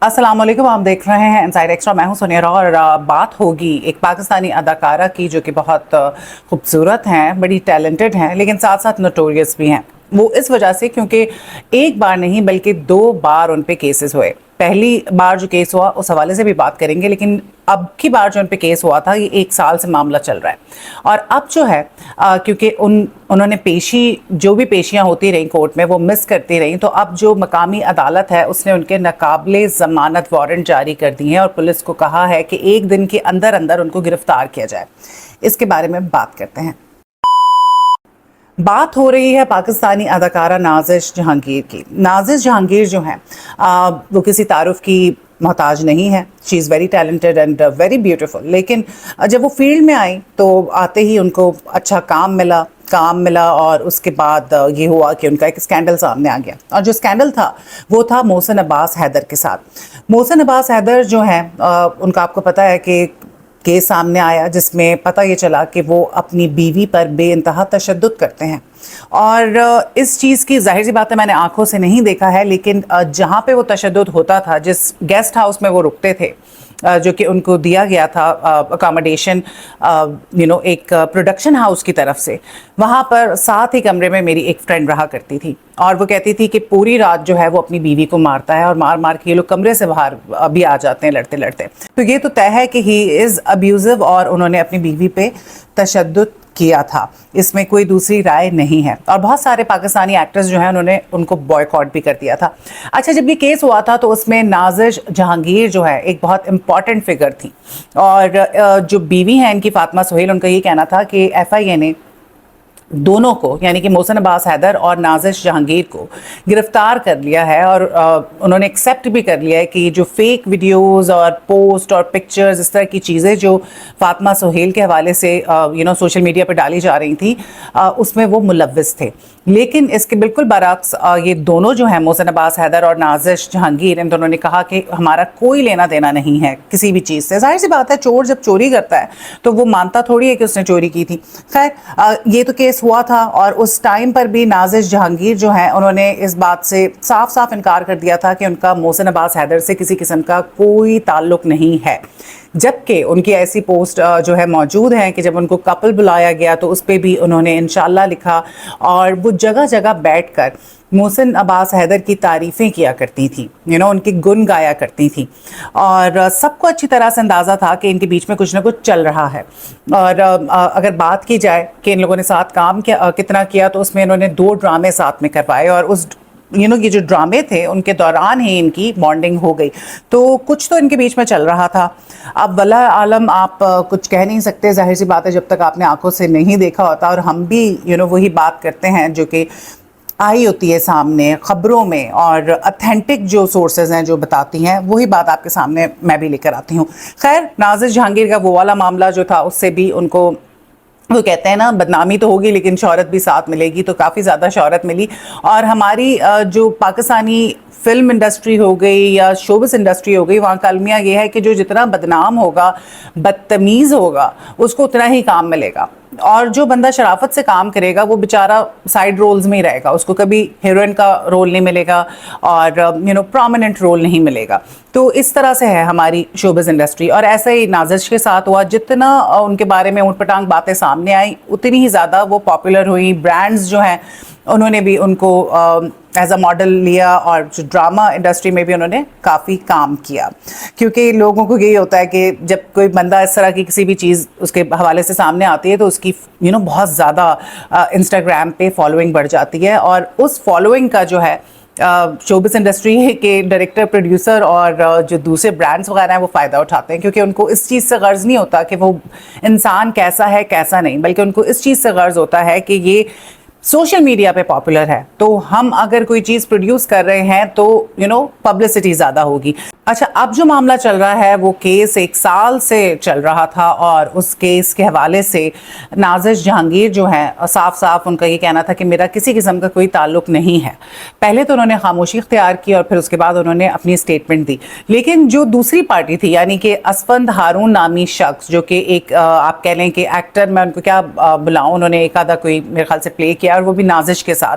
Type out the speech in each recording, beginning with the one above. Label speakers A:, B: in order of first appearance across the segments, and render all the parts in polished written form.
A: अस्सलाम वालेकुम, आप देख रहे हैं इनसाइड एक्स्ट्रा। मैं हूं सुनेरा और बात होगी एक पाकिस्तानी अदाकारा की जो कि बहुत खूबसूरत हैं, बड़ी टैलेंटेड हैं, लेकिन साथ साथ नोटोरियस भी हैं। वो इस वजह से क्योंकि एक बार नहीं बल्कि 2 बार उन पे केसेस हुए। पहली बार जो केस हुआ उस हवाले से भी बात करेंगे, लेकिन अब की बार जो उन पे केस हुआ था ये 1 साल से मामला चल रहा है। और अब जो है क्योंकि उन्होंने जो भी पेशियां होती रहीं कोर्ट में वो मिस करती रहीं, तो अब जो मकामी अदालत है उसने उनके नाकाबिले ज़मानत वारंट जारी कर दिए हैं और पुलिस को कहा है कि 1 दिन के अंदर अंदर उनको गिरफ्तार किया जाए। इसके बारे में बात करते हैं। बात हो रही है पाकिस्तानी अदाकारा नाज़िश जहांगीर की। नाज़िश जहांगीर जो हैं वो किसी तारुफ की मोहताज नहीं है। She is very talented and very beautiful. लेकिन जब वो फील्ड में आई तो आते ही उनको अच्छा काम मिला और उसके बाद ये हुआ कि उनका एक स्कैंडल सामने आ गया। और जो स्कैंडल था वो था मोहसिन अब्बास हैदर के साथ। मोहसिन अब्बास हैदर जो हैं उनका आपको पता है कि केस सामने आया जिसमें पता ये चला कि वो अपनी बीवी पर बेइंतहा तशद्दुद करते हैं। और इस चीज़ की जाहिर सी बात है मैंने आंखों से नहीं देखा है, लेकिन जहाँ पे वो तशद्दुद होता था, जिस गेस्ट हाउस में वो रुकते थे, जो कि उनको दिया गया था अकोमोडेशन एक प्रोडक्शन हाउस की तरफ से, वहाँ पर साथ ही कमरे में मेरी एक फ्रेंड रहा करती थी और वो कहती थी कि पूरी रात जो है वो अपनी बीवी को मारता है और मार मार के ये लोग कमरे से बाहर भी आ जाते हैं लड़ते लड़ते। तो ये तो तय है कि ही इज़ अब्यूजिव और उन्होंने अपनी बीवी पे तशद्दुद किया था, इसमें कोई दूसरी राय नहीं है। और बहुत सारे पाकिस्तानी एक्टर्स जो हैं उन्होंने उनको बॉयकॉट भी कर दिया था। अच्छा, जब ये केस हुआ था तो उसमें नाज़िश जहांगीर जो है एक बहुत इंपॉर्टेंट फिगर थी और जो बीवी हैं इनकी फातिमा सुहेल, उनका ये कहना था कि FIA ने दोनों को यानी कि मोहसिन अब्बास हैदर और नाज़िश जहांगीर को गिरफ्तार कर लिया है और उन्होंने एक्सेप्ट भी कर लिया है कि जो फेक वीडियोस और पोस्ट और पिक्चर्स, इस तरह की चीज़ें जो फातिमा सुहेल के हवाले से सोशल मीडिया पर डाली जा रही थी उसमें वो मुलव्विस थे। लेकिन इसके बिल्कुल बरअक्स ये दोनों जो हैं मोहसिन अब्बास हैदर और नाज़िश जहांगीर, इन दोनों ने कहा कि हमारा कोई लेना देना नहीं है किसी भी चीज़ से। जाहिर सी बात है, चोर जब चोरी करता है तो वो मानता थोड़ी है कि उसने चोरी की थी। खैर ये तो केस हुआ था और उस टाइम पर भी नाज़िश जहांगीर जो हैं उन्होंने इस बात से साफ साफ इनकार कर दिया था कि उनका मोहसिन अब्बास हैदर से किसी किस्म का कोई ताल्लुक नहीं है। जबकि उनकी ऐसी पोस्ट जो है मौजूद हैं कि जब उनको कपल बुलाया गया तो उस पर भी उन्होंने इंशाल्लाह लिखा और वो जगह जगह बैठकर मोहसिन अब्बास हैदर की तारीफ़ें किया करती थी, उनके गुण गाया करती थी और सबको अच्छी तरह से अंदाज़ा था कि इनके बीच में कुछ ना कुछ चल रहा है। और अगर बात की जाए कि इन लोगों ने साथ काम कितना किया, तो उसमें इन्होंने 2 ड्रामे साथ में करवाए और उस ये जो ड्रामे थे उनके दौरान ही इनकी बॉन्डिंग हो गई। तो कुछ तो इनके बीच में चल रहा था। अब वल्लाह आलम आप कुछ कह नहीं सकते, जाहिर सी बात है जब तक आपने आंखों से नहीं देखा होता। और हम भी वही बात करते हैं जो कि आई होती है सामने खबरों में और ऑथेंटिक जो सोर्सेज हैं जो बताती हैं वही बात आपके सामने मैं भी लेकर आती हूँ। खैर, नाज़िश जहांगीर का वो वाला मामला जो था उससे भी उनको, वो कहते हैं ना, बदनामी तो होगी लेकिन शोहरत भी साथ मिलेगी, तो काफ़ी ज़्यादा शोहरत मिली। और हमारी जो पाकिस्तानी फिल्म इंडस्ट्री हो गई या शोबिस इंडस्ट्री हो गई, वहाँ का अलमिया ये है कि जो जितना बदनाम होगा, बदतमीज़ होगा, उसको उतना ही काम मिलेगा। और जो बंदा शराफत से काम करेगा वो बेचारा साइड रोल्स में ही रहेगा, उसको कभी हीरोइन का रोल नहीं मिलेगा और प्रोमिनेंट रोल नहीं मिलेगा। तो इस तरह से है हमारी शोबिस इंडस्ट्री। और ऐसे ही नाज़िश के साथ हुआ, जितना उनके बारे में ऊट-पटांग बातें सामने आई उतनी ही ज़्यादा वो पॉपुलर हुई। ब्रांड्स जो हैं उन्होंने भी उनको एज अ मॉडल लिया और जो ड्रामा इंडस्ट्री में भी उन्होंने काफ़ी काम किया, क्योंकि लोगों को यही होता है कि जब कोई बंदा इस तरह की किसी भी चीज़ उसके हवाले से सामने आती है तो उसकी बहुत ज़्यादा इंस्टाग्राम पे फॉलोइंग बढ़ जाती है और उस फॉलोइंग का जो है शोबिस इंडस्ट्री के डायरेक्टर, प्रोड्यूसर और जो दूसरे ब्रांड्स वगैरह हैं वो फ़ायदा उठाते हैं, क्योंकि उनको इस चीज़ से गर्ज नहीं होता कि वो इंसान कैसा है कैसा नहीं, बल्कि उनको इस चीज़ से गर्ज होता है कि ये सोशल मीडिया पे पॉपुलर है, तो हम अगर कोई चीज़ प्रोड्यूस कर रहे हैं तो पब्लिसिटी ज़्यादा होगी। अच्छा, अब जो मामला चल रहा है वो केस 1 साल से चल रहा था और उस केस के हवाले से नाज़िश जहांगीर जो हैं साफ साफ उनका ये कहना था कि मेरा किसी किस्म का कोई ताल्लुक नहीं है। पहले तो उन्होंने खामोशी इख्तियार की और फिर उसके बाद उन्होंने अपनी स्टेटमेंट दी। लेकिन जो दूसरी पार्टी थी, यानी कि असफंद हारून नामी शख्स, जो कि एक आप कह लें कि एक्टर, मैं उनको क्या बुलाऊँ, उन्होंने एक आधा कोई मेरे ख्याल से प्ले किया किया और वो भी नाजिश के साथ।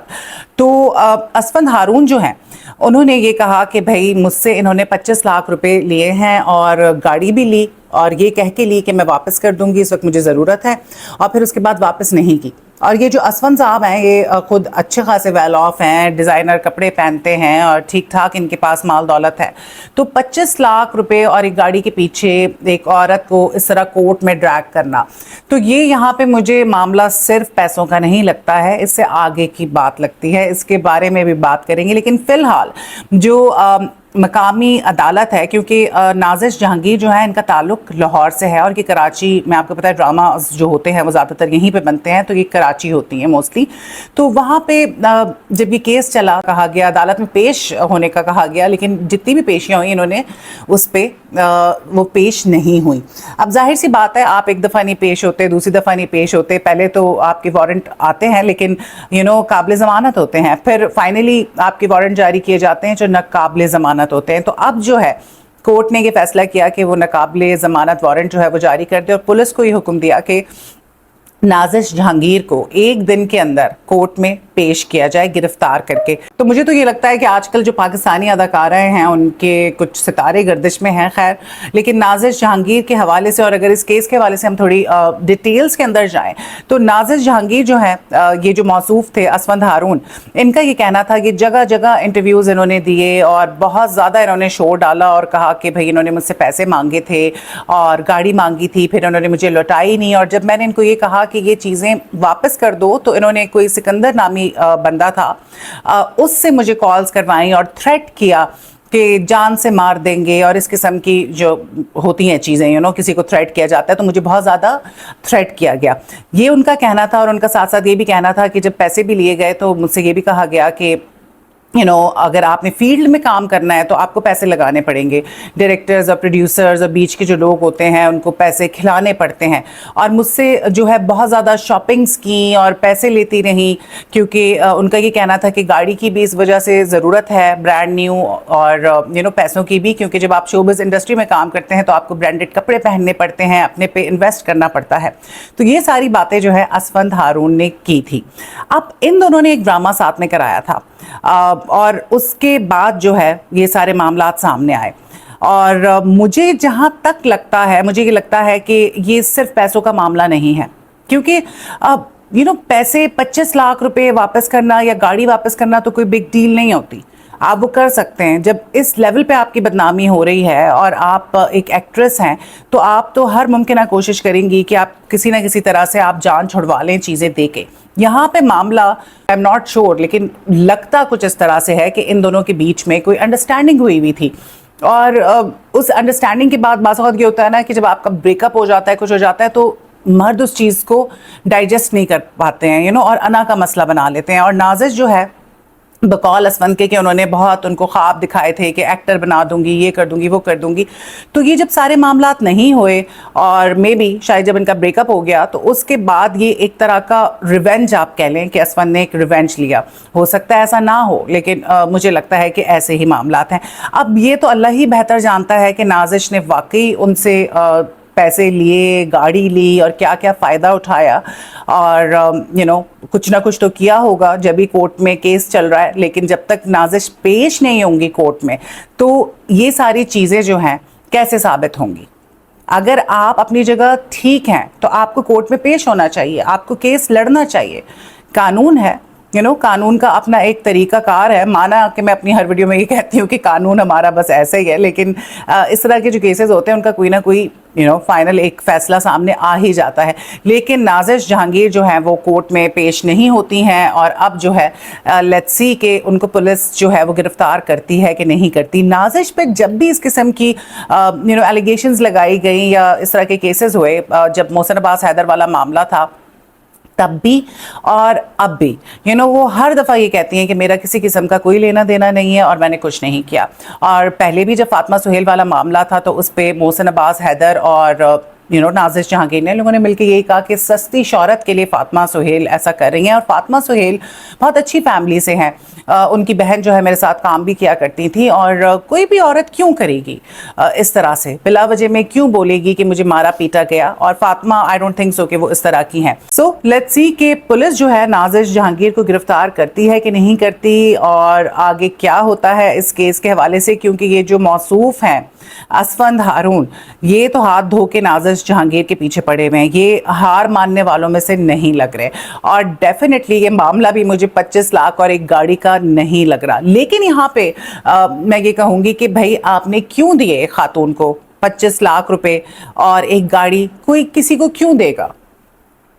A: तो असफंद हारून जो हैं उन्होंने ये कहा कि भाई मुझसे इन्होंने 25 लाख रुपए लिए हैं और गाड़ी भी ली और ये कह के ली कि मैं वापस कर दूंगी, इस वक्त मुझे ज़रूरत है, और फिर उसके बाद वापस नहीं की। और ये जो असफंद साहब हैं ये खुद अच्छे खासे वेल ऑफ हैं, डिज़ाइनर कपड़े पहनते हैं और ठीक ठाक इनके पास माल दौलत है। तो 25 लाख रुपए और एक गाड़ी के पीछे एक औरत को इस तरह कोर्ट में ड्रैग करना, तो ये यहाँ पे मुझे मामला सिर्फ पैसों का नहीं लगता है, इससे आगे की बात लगती है। इसके बारे में भी बात करेंगे, लेकिन फ़िलहाल जो मकामी अदालत है, क्योंकि नाजिश जहांगीर जो है इनका ताल्लुक लाहौर से है और कि कराची में आपको पता है ड्रामा जो होते हैं वो ज़्यादातर यहीं पे बनते हैं, तो ये कराची होती हैं मोस्टली। तो वहाँ पे जब ये केस चला, कहा गया अदालत में पेश होने का कहा गया, लेकिन जितनी भी पेशियाँ हुई इन्होंने उस पर वो पेश नहीं हुई। अब जाहिर सी बात है, आप एक दफ़ा नहीं पेश होते, दूसरी दफ़ा नहीं पेश होते, पहले तो आपके वारंट आते हैं लेकिन काबिल ज़मानत होते हैं, फिर फाइनली आपके वारंट जारी किए जाते हैं जो नाकाबिल ज़मानत होते हैं। तो अब जो है कोर्ट ने ये फैसला किया कि वो नाकाबिल ज़मानत वारंट जो है वो जारी कर दे और पुलिस को ये हुक्म दिया कि नाजिश जहांगीर को एक दिन के अंदर कोर्ट में पेश किया जाए गिरफ्तार करके। तो मुझे तो ये लगता है कि आजकल जो पाकिस्तानी अदाकाराएँ हैं उनके कुछ सितारे गर्दिश में हैं, खैर, लेकिन नाजिश जहांगीर के हवाले से और अगर इस केस के हवाले से हम थोड़ी डिटेल्स के अंदर जाएं तो नाजिश जहांगीर जो है ये जो मौसूफ थे असफंद हारून, इनका ये कहना था कि जगह जगह इंटरव्यूज़ इन्होंने दिए और बहुत ज़्यादा इन्होंने शोर डाला और कहा कि भाई इन्होंने मुझसे पैसे मांगे थे और गाड़ी मांगी थी, फिर उन्होंने मुझे लौटाई नहीं, और जब मैंने इनको ये कहा कि ये चीज़ें वापस कर दो तो इन्होंने कोई सिकंदर नामी बंदा था उससे मुझे कॉल्स करवाई और थ्रेट किया कि जान से मार देंगे और इस किस्म की जो होती हैं चीज़ें, किसी को थ्रेट किया जाता है, तो मुझे बहुत ज़्यादा थ्रेट किया गया। ये उनका कहना था और उनका साथ साथ ये भी कहना था कि जब पैसे भी लिए गए तो मुझसे ये भी कहा गया कि अगर आपने फील्ड में काम करना है तो आपको पैसे लगाने पड़ेंगे, डायरेक्टर्स और प्रोड्यूसर्स और बीच के जो लोग होते हैं उनको पैसे खिलाने पड़ते हैं, और मुझसे जो है बहुत ज़्यादा शॉपिंग्स की और पैसे लेती रहीं, क्योंकि उनका ये कहना था कि गाड़ी की भी इस वजह से ज़रूरत है ब्रांड न्यू और पैसों की भी, क्योंकि जब आप शोबिज़ इंडस्ट्री में काम करते हैं तो आपको ब्रांडेड कपड़े पहनने पड़ते हैं, अपने पे इन्वेस्ट करना पड़ता है। तो ये सारी बातें जो है असफंद हारून ने की थी। अब इन दोनों ने एक ड्रामा साथ में कराया था और उसके बाद जो है ये सारे मामलात सामने आए, और मुझे जहाँ तक लगता है, मुझे ये लगता है कि ये सिर्फ पैसों का मामला नहीं है, क्योंकि पैसे 25 लाख रुपए वापस करना या गाड़ी वापस करना तो कोई बिग डील नहीं होती, आप वो कर सकते हैं। जब इस लेवल पे आपकी बदनामी हो रही है और आप एक एक्ट्रेस हैं तो आप तो हर मुमकिन कोशिश करेंगी कि आप किसी ना किसी तरह से आप जान छुड़वा लें चीज़ें दे के। यहाँ पे मामला आई एम नॉट श्योर, लेकिन लगता कुछ इस तरह से है कि इन दोनों के बीच में कोई अंडरस्टैंडिंग हुई हुई थी, और उस अंडरस्टैंडिंग के बाद बात ये होता है ना कि जब आपका ब्रेकअप हो जाता है, कुछ हो जाता है, तो मर्द उस चीज़ को डाइजेस्ट नहीं कर पाते हैं और अना का मसला बना लेते हैं। और नाजिश जो है बकौल असफंद के कि उन्होंने बहुत उनको ख्वाब दिखाए थे कि एक्टर बना दूंगी, ये कर दूंगी, वो कर दूंगी, तो ये जब सारे मामलात नहीं हुए और मे बी शायद जब इनका ब्रेकअप हो गया तो उसके बाद ये एक तरह का रिवेंज आप कह लें कि असफंद ने एक रिवेंज लिया। हो सकता है ऐसा ना हो, लेकिन मुझे लगता है कि ऐसे ही मामलात हैं। अब ये तो अल्लाह ही बेहतर जानता है कि नाजिश ने वाकई उनसे पैसे लिए, गाड़ी ली और क्या क्या फ़ायदा उठाया, और कुछ ना कुछ तो किया होगा जब भी कोर्ट में केस चल रहा है। लेकिन जब तक नाजिश पेश नहीं होंगी कोर्ट में तो ये सारी चीज़ें जो हैं कैसे साबित होंगी। अगर आप अपनी जगह ठीक हैं तो आपको कोर्ट में पेश होना चाहिए, आपको केस लड़ना चाहिए। कानून है, कानून का अपना एक तरीका कार है। माना कि मैं अपनी हर वीडियो में ये कहती हूँ कि कानून हमारा बस ऐसे ही है, लेकिन इस तरह के जो केसेस होते हैं उनका कोई ना कोई फाइनल एक फ़ैसला सामने आ ही जाता है। लेकिन नाजिश जहांगीर जो हैं वो कोर्ट में पेश नहीं होती हैं, और अब जो है लेट्स सी कि उनको पुलिस जो है वो गिरफ्तार करती है कि नहीं करती। नाजिश पे जब भी इस किस्म की एलिगेशंस लगाई गई या इस तरह के केसेस हुए, जब मोहसिन अब्बास हैदर वाला मामला था तब भी और अब भी वो हर दफ़ा ये कहती हैं कि मेरा किसी किस्म का कोई लेना देना नहीं है और मैंने कुछ नहीं किया। और पहले भी जब फातिमा सुहेल वाला मामला था तो उस पर मोहसिन अब्बास हैदर और नाज़िश जहांगीर ने, लोगों ने मिलकर यही कहा कि सस्ती शोहरत के लिए फातिमा सुहेल ऐसा कर रही हैं। और फातिमा सुहेल बहुत अच्छी फैमिली से हैं, उनकी बहन जो है मेरे साथ काम भी किया करती थी, और कोई भी औरत क्यों करेगी इस तरह से, बिला वजह में क्यों बोलेगी कि मुझे मारा पीटा गया। और Fatima I don't think so कि वो इस तरह की हैं। सो लेट्स सी कि पुलिस जो है नाज़िश जहांगीर को गिरफ्तार करती है कि नहीं करती, और आगे क्या होता है इस केस के हवाले से, क्योंकि ये जो मौसूफ हैं असफंद हारून, ये तो हाथ धो के नाज़िश जहांगीर के पीछे पड़े हुए हैं, ये हार मानने वालों में से नहीं लग रहे। और डेफिनेटली ये मामला भी मुझे 25 लाख और एक गाड़ी का नहीं लग रहा। लेकिन यहाँ पे मैं ये कहूँगी कि भाई आपने क्यों दिए खातून को 25 लाख रुपए और एक गाड़ी, कोई किसी को क्यों देगा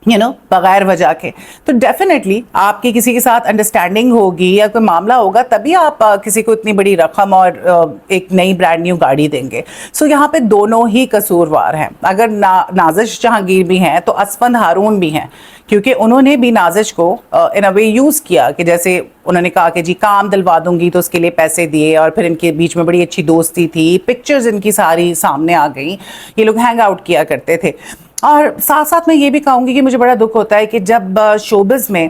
A: बगैर वजह के। तो डेफिनेटली आपकी किसी के साथ अंडरस्टैंडिंग होगी या कोई मामला होगा, तभी आप किसी को इतनी बड़ी रकम और एक नई ब्रांड न्यू गाड़ी देंगे। सो यहाँ पे दोनों ही कसूरवार हैं। अगर नाज़िश जहांगीर भी हैं तो असफंद हारून भी हैं, क्योंकि उन्होंने भी नाज़िश को इन अ वे यूज़ किया कि जैसे उन्होंने कहा कि जी काम दिलवा दूंगी, तो उसके लिए पैसे दिए, और फिर इनके बीच में बड़ी अच्छी दोस्ती थी, पिक्चर्स इनकी सारी सामने आ गई, ये लोग हैंग आउट किया करते थे। और साथ साथ मैं ये भी कहूँगी कि मुझे बड़ा दुख होता है कि जब शोबिज़ में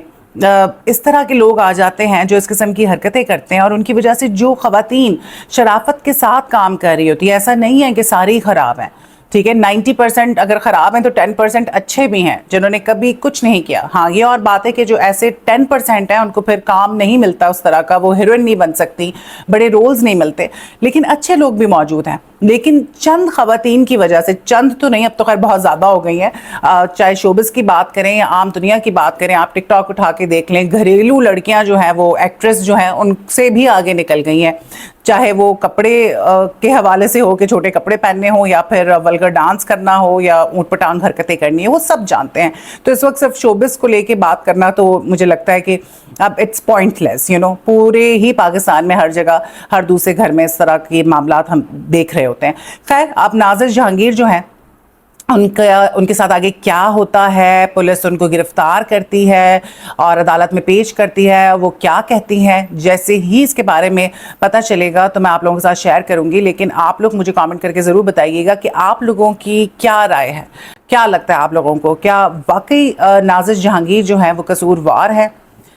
A: इस तरह के लोग आ जाते हैं जो इस किस्म की हरकतें करते हैं, और उनकी वजह से जो ख़वातीन शराफत के साथ काम कर रही होती है, ऐसा नहीं है कि सारी ख़राब हैं, ठीक है, 90% अगर ख़राब हैं तो 10% अच्छे भी हैं जिन्होंने कभी कुछ नहीं किया। हाँ, ये और बात है कि जो ऐसे 10% हैं उनको फिर काम नहीं मिलता उस तरह का, वो हीरोइन नहीं बन सकती, बड़े रोल्स नहीं मिलते, लेकिन अच्छे लोग भी मौजूद हैं। लेकिन चंद ख़वातीन की वजह से, चंद तो नहीं, अब तो खैर बहुत ज़्यादा हो गई हैं, चाहे शोबिज़ की बात करें या आम दुनिया की बात करें, आप टिकटॉक उठा के देख लें, घरेलू लड़कियां जो हैं वो एक्ट्रेस जो हैं उनसे भी आगे निकल गई हैं, चाहे वो कपड़े के हवाले से हो कि छोटे कपड़े पहनने हो, या फिर वल्गर डांस करना हो, या ऊँट पटांग हरकतें करनी है, वो सब जानते हैं। तो इस वक्त सिर्फ शोबिज़ को लेके बात करना तो मुझे लगता है कि अब इट्स पॉइंटलेस। पूरे ही पाकिस्तान में हर जगह, हर दूसरे घर में इस तरह के मामला हम देख रहे होते हैं। खैर, अब नाज़िश जहांगीर जो हैं उनके साथ आगे क्या होता है, पुलिस उनको गिरफ्तार करती है और अदालत में पेश करती है, वो क्या कहती हैं, जैसे ही इसके बारे में पता चलेगा तो मैं आप लोगों के साथ शेयर करूंगी। लेकिन आप लोग मुझे कमेंट करके ज़रूर बताइएगा कि आप लोगों की क्या राय है, क्या लगता है आप लोगों को, क्या वाकई नाज़िश जहांगीर जो है वो कसूरवार है